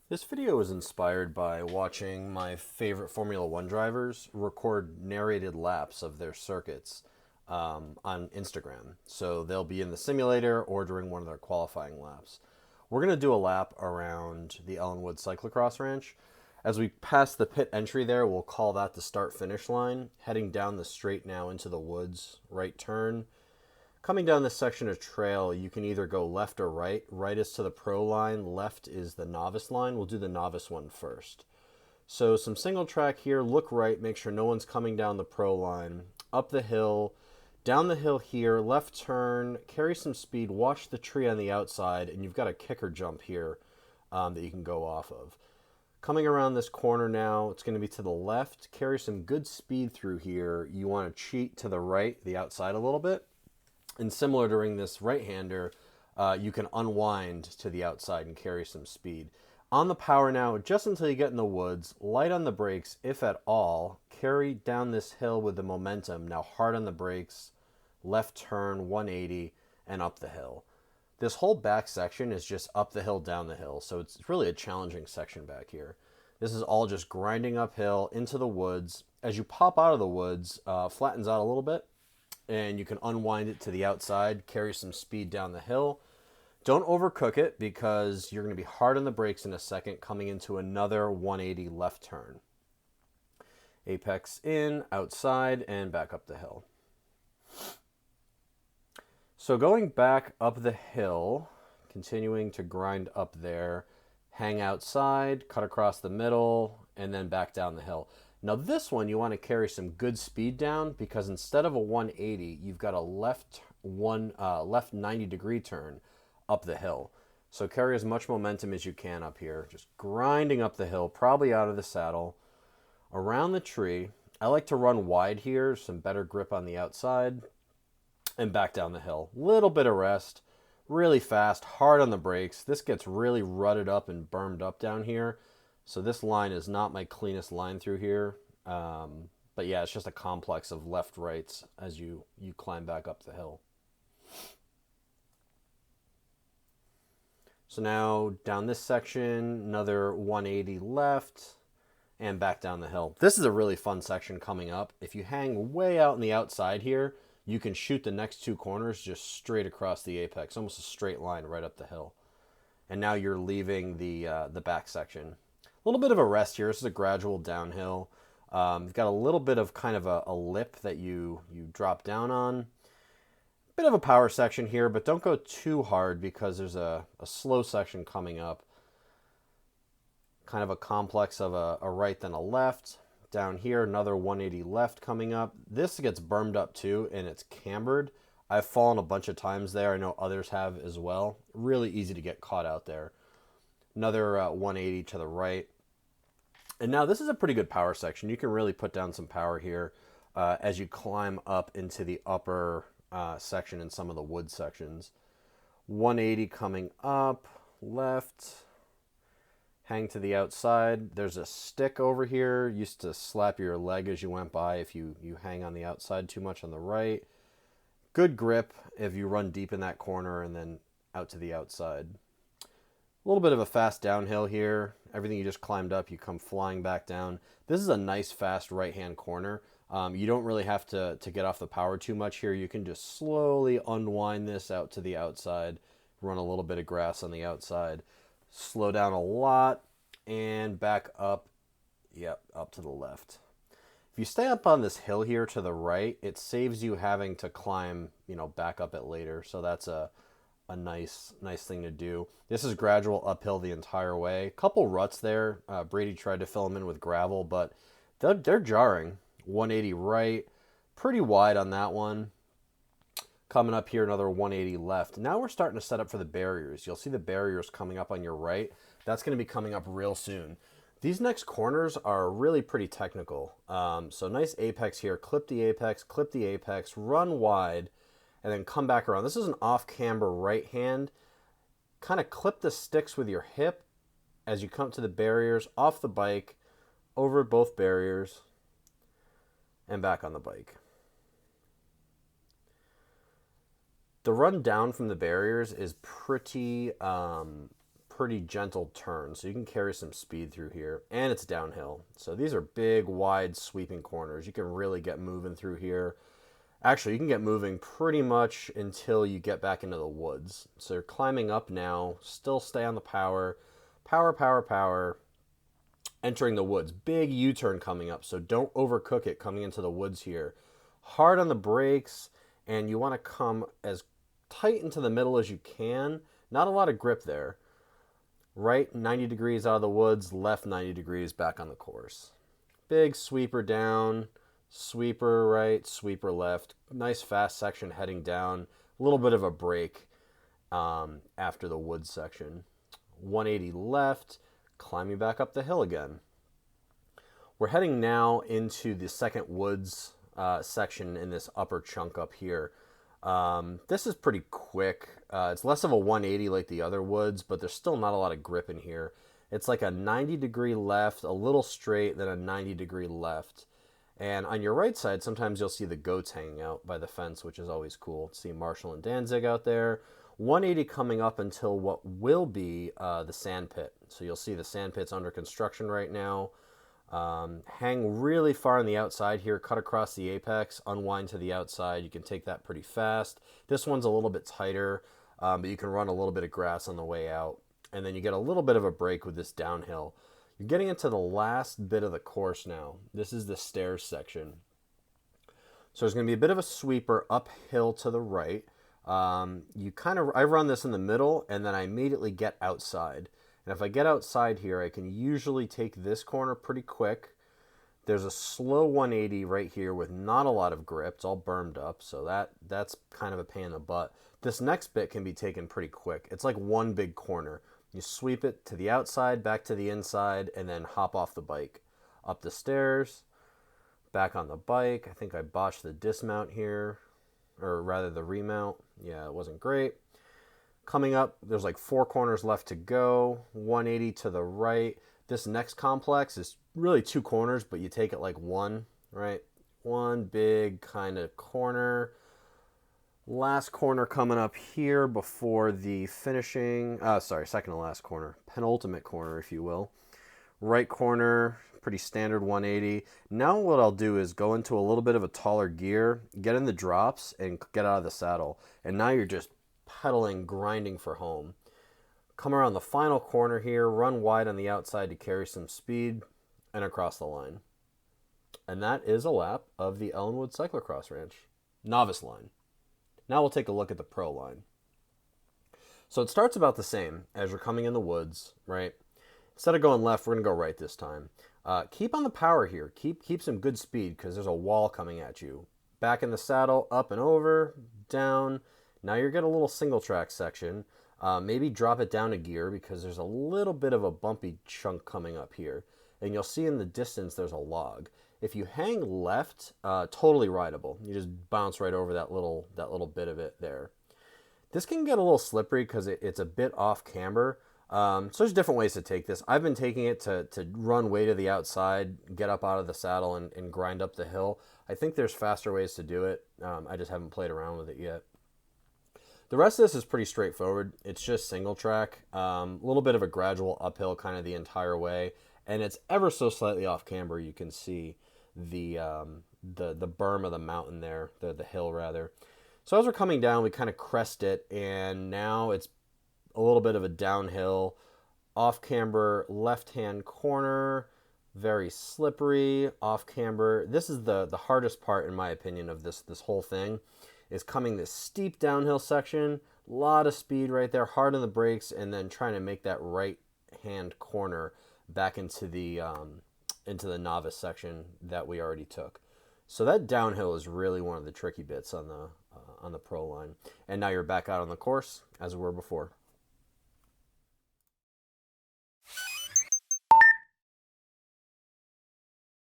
This video was inspired by watching my favorite Formula One drivers record narrated laps of their circuits on Instagram. So they'll be in the simulator or during one of their qualifying laps. We're going to do a lap around the Ellenwood CX Ranch. As we pass the pit entry there, we'll call that the start-finish line. Heading down the straight now into the woods, right turn. Coming down this section of trail, you can either go left or right. Right is to the pro line, left is the novice line. We'll do the novice one first. So some single track here, look right, make sure no one's coming down the pro line. Up the hill, down the hill here, left turn, carry some speed, watch the tree on the outside, and you've got a kicker jump here that you can go off of. Coming around this corner now, it's going to be to the left. Carry some good speed through here. You want to cheat to the right, the outside a little bit. And similar during this right-hander, you can unwind to the outside and carry some speed. On the power now, just until you get in the woods, light on the brakes, if at all. Carry down this hill with the momentum. Now hard on the brakes, left turn, 180, and up the hill. This whole back section is just up the hill, down the hill, so it's really a challenging section back here. This is all just grinding uphill into the woods. As you pop out of the woods, flattens out a little bit, and you can unwind it to the outside, carry some speed down the hill. Don't overcook it because you're going to be hard on the brakes in a second coming into another 180 left turn. Apex in, outside, and back up the hill. So going back up the hill, continuing to grind up there, hang outside, cut across the middle, and then back down the hill. Now this one you want to carry some good speed down because instead of a 180, you've got a left 90-degree turn up the hill. So carry as much momentum as you can up here, just grinding up the hill, probably out of the saddle, around the tree. I like to run wide here, some better grip on the outside, and back down the hill. Little bit of rest, really fast, hard on the brakes. This gets really rutted up and bermed up down here. So this line is not my cleanest line through here. But yeah, it's just a complex of left rights as you climb back up the hill. So now down this section, another 180 left and back down the hill. This is a really fun section coming up. If you hang way out on the outside here, you can shoot the next two corners just straight across the apex, almost a straight line right up the hill. And now you're leaving the back section. A little bit of a rest here. This is a gradual downhill. You've got a little bit of kind of a lip that you drop down on. Bit of a power section here, but don't go too hard because there's a slow section coming up. Kind of a complex of a right then a left. Down here, another 180 left coming up. This gets bermed up too, and it's cambered. I've fallen a bunch of times there. I know others have as well. Really easy to get caught out there. Another 180 to the right. And now this is a pretty good power section. You can really put down some power here as you climb up into the upper section in some of the wood sections. 180 coming up, left, hang to the outside. There's a stick over here. Used to slap your leg as you went by if you hang on the outside too much on the right. Good grip if you run deep in that corner and then out to the outside. A little bit of a fast downhill here. Everything you just climbed up, you come flying back down. This is a nice, fast right-hand corner. You don't really have to get off the power too much here. You can just slowly unwind this out to the outside, run a little bit of grass on the outside, slow down a lot, and back up, yep, up to the left. If you stay up on this hill here to the right, it saves you having to climb, back up it later. So that's a nice thing to do. This is gradual uphill the entire way. Couple ruts there. Brady tried to fill them in with gravel, but they're jarring. 180 right, pretty wide on that one. Coming up here, another 180 left. Now we're starting to set up for the barriers. You'll see the barriers coming up on your right. That's going to be coming up real soon. These next corners are really pretty technical. So nice apex here. Clip the apex, run wide, and then come back around. This is an off-camber right hand. Kind of clip the sticks with your hip as you come to the barriers, off the bike, over both barriers, and back on the bike. The run down from the barriers is pretty pretty gentle turn, so you can carry some speed through here, and it's downhill. So these are big, wide, sweeping corners. You can really get moving through here. Actually, you can get moving pretty much until you get back into the woods. So you're climbing up now, still stay on the power, power, power, power, entering the woods. Big U-turn coming up, so don't overcook it coming into the woods here. Hard on the brakes, and you want to come as tight into the middle as you can. Not a lot of grip there. Right 90 degrees out of the woods, left 90 degrees back on the course. Big sweeper down, sweeper right, sweeper left. Nice fast section heading down. A little bit of a break after the woods section. 180 left, climbing back up the hill again. We're heading now into the second woods section in this upper chunk up here. This is pretty quick. It's less of a 180 like the other woods, but there's still not a lot of grip in here. It's like a 90 degree left, a little straight, then a 90 degree left. And on your right side, sometimes you'll see the goats hanging out by the fence, which is always cool. See Marshall and Danzig out there. 180 coming up until what will be the sand pit. So you'll see the sand pit's under construction right now. Hang really far on the outside here, cut across the apex, unwind to the outside. You can take that pretty fast. This one's a little bit tighter, but you can run a little bit of grass on the way out. And then you get a little bit of a break with this downhill. You're getting into the last bit of the course now. This is the stairs section. So there's going to be a bit of a sweeper uphill to the right. I run this in the middle, and then I immediately get outside. And if I get outside here, I can usually take this corner pretty quick. There's a slow 180 right here with not a lot of grip. It's all bermed up, so that's kind of a pain in the butt. This next bit can be taken pretty quick. It's like one big corner. You sweep it to the outside, back to the inside, and then hop off the bike. Up the stairs, back on the bike. I think I botched the dismount here, or rather the remount. Yeah, it wasn't great. Coming up, there's like 4 corners left to go, 180 to the right. This next complex is really 2 corners, but you take it like one, right? One big kind of corner. Last corner coming up here before the finishing, second to last corner, penultimate corner, if you will. Right corner, pretty standard 180. Now what I'll do is go into a little bit of a taller gear, get in the drops, and get out of the saddle. And now you're just pedaling, grinding for home. Come around the final corner here, run wide on the outside to carry some speed, and across the line. And that is a lap of the Ellenwood Cyclocross Ranch novice line. Now we'll take a look at the pro line. So it starts about the same as you're coming in the woods, right? Instead of going left, we're going to go right this time. Keep on the power here. Keep some good speed because there's a wall coming at you. Back in the saddle, up and over, down. Now you're getting a little single track section. Maybe drop it down a gear because there's a little bit of a bumpy chunk coming up here. And you'll see in the distance there's a log. If you hang left, totally rideable. You just bounce right over that little bit of it there. This can get a little slippery because it's a bit off camber. So there's different ways to take this. I've been taking it to run way to the outside, get up out of the saddle, and grind up the hill. I think there's faster ways to do it. I just haven't played around with it yet. The rest of this is pretty straightforward. It's just single track, a little bit of a gradual uphill kind of the entire way, and it's ever so slightly off camber. You can see the berm of the mountain there, the hill rather. So as we're coming down, we kind of crest it, and now it's a little bit of a downhill, off camber, left-hand corner, very slippery, off camber. This is the hardest part, in my opinion, of this whole thing, is coming this steep downhill section, a lot of speed right there, hard on the brakes, and then trying to make that right-hand corner back into the novice section that we already took. So that downhill is really one of the tricky bits on the pro line. And now you're back out on the course as we were before.